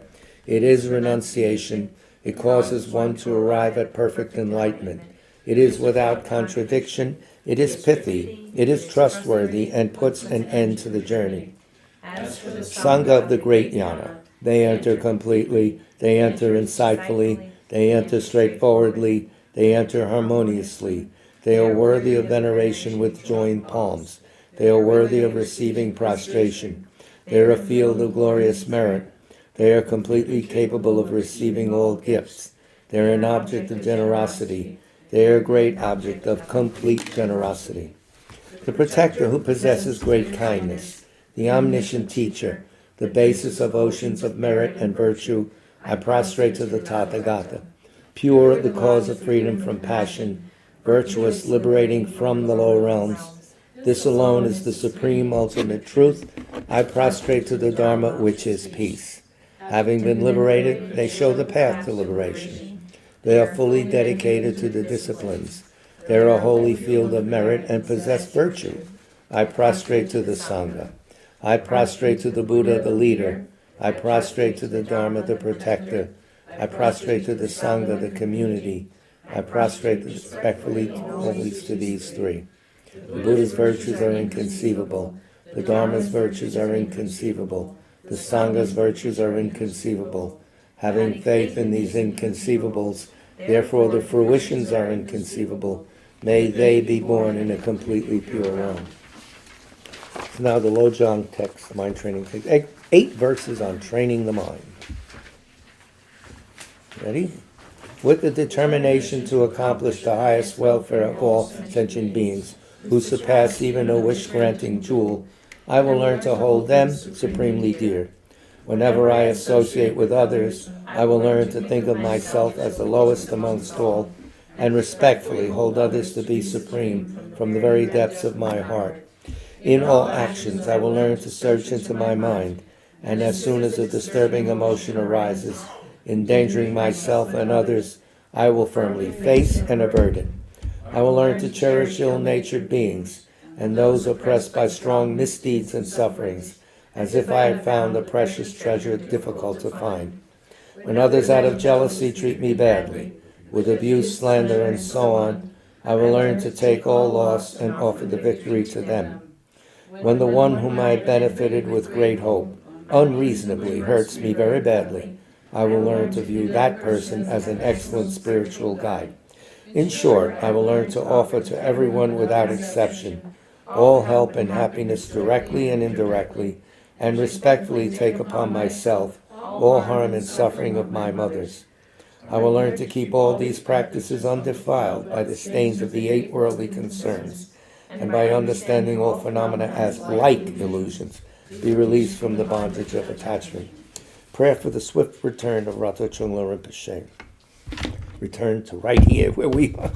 It is renunciation. It causes one to arrive at perfect enlightenment. It is without contradiction. It is pithy. It is trustworthy and puts an end to the journey. Sangha of the great Jnana. They enter completely. They enter insightfully. They enter straightforwardly. They enter harmoniously. They are worthy of veneration with joined palms. They are worthy of receiving prostration. They are a field of glorious merit. They are completely capable of receiving all gifts. They are an object of generosity. They are a great object of complete generosity. The protector who possesses great kindness, the omniscient teacher, the basis of oceans of merit and virtue, I prostrate to the Tathagata. Pure, the cause of freedom from passion, virtuous, liberating from the lower realms. This alone is the supreme ultimate truth. I prostrate to the Dharma, which is peace. Having been liberated, they show the path to liberation. They are fully dedicated to the disciplines. They are a holy field of merit and possess virtue. I prostrate to the Sangha. I prostrate to the Buddha, the leader. I prostrate to the Dharma, the protector. I prostrate to the Sangha, the community. I prostrate respectfully always to these three. The Buddha's virtues are inconceivable. The Dharma's virtues are inconceivable. The Sangha's virtues are inconceivable. Having faith in these inconceivables, therefore the fruitions are inconceivable. May they be born in a completely pure realm. So now the Lojong text, mind training text. 8 verses on training the mind. Ready? With the determination to accomplish the highest welfare of all sentient beings, who surpass even a wish-granting jewel, I will learn to hold them supremely dear. Whenever I associate with others, I will learn to think of myself as the lowest amongst all, and respectfully hold others to be supreme from the very depths of my heart. In all actions, I will learn to search into my mind, and as soon as a disturbing emotion arises, endangering myself and others, I will firmly face and avert it. I will learn to cherish ill-natured beings, and those oppressed by strong misdeeds and sufferings, as if I had found a precious treasure difficult to find. When others out of jealousy treat me badly, with abuse, slander, and so on, I will learn to take all loss and offer the victory to them. When the one whom I benefited with great hope unreasonably hurts me very badly, I will learn to view that person as an excellent spiritual guide. In short, I will learn to offer to everyone without exception all help and happiness directly and indirectly, and respectfully take upon myself all harm and suffering of my mothers. I will learn to keep all these practices undefiled by the stains of the 8 worldly concerns, and by understanding all phenomena as like illusions, be released from the bondage of attachment. Prayer for the swift return of Rato Chunglo Rinpoche. Return to right here where we are.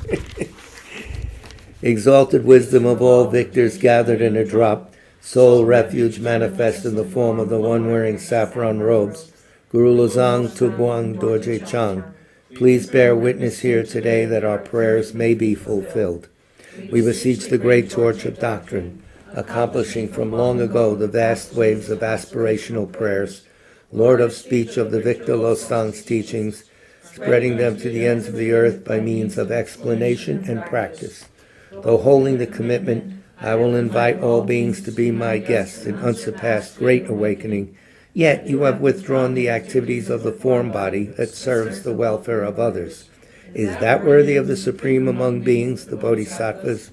Exalted wisdom of all victors gathered in a drop, sole refuge manifest in the form of the one wearing saffron robes, Guru Lozang Tubuang Dorje Chang, please bear witness here today that our prayers may be fulfilled. We beseech the great torch of doctrine, accomplishing from long ago the vast waves of aspirational prayers, Lord of speech of the Victor Losang's teachings, spreading them to the ends of the earth by means of explanation and practice. Though holding the commitment, I will invite all beings to be my guests in unsurpassed great awakening, yet you have withdrawn the activities of the form body that serves the welfare of others. Is that worthy of the supreme among beings, the Bodhisattvas?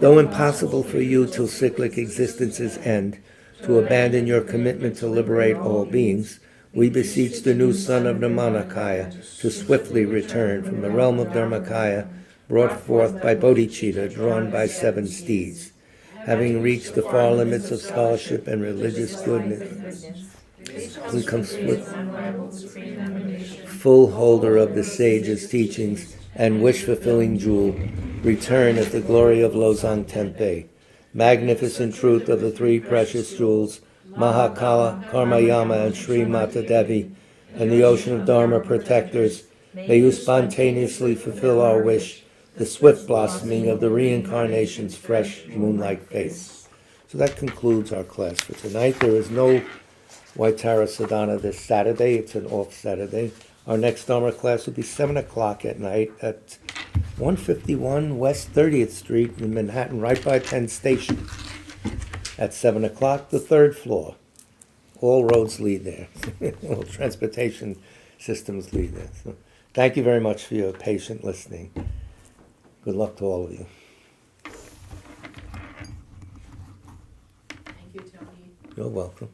Though impossible for you till cyclic existence's end to abandon your commitment to liberate all beings, we beseech the new son of Nirmanakaya to swiftly return from the realm of Dharmakaya, brought forth by Bodhicitta, drawn by 7 steeds. Having reached the far limits of scholarship and religious goodness, we come full holder of the sage's teachings and wish-fulfilling jewel, return as the glory of Losang Tempe, magnificent truth of the 3 precious jewels, Mahakala, Karmayama, and Sri Mata Devi, and the ocean of Dharma protectors. May you spontaneously fulfill our wish, the swift blossoming of the reincarnation's fresh moonlight face. So that concludes our class for tonight. There is no Waitara Sadhana this Saturday. It's an off Saturday. Our next Dharma class will be 7 o'clock at night at 151 West 30th Street in Manhattan, right by Penn Station. At 7 o'clock, the 3rd floor. All roads lead there. All transportation systems lead there. So thank you very much for your patient listening. Good luck to all of you. Thank you, Tony. You're welcome.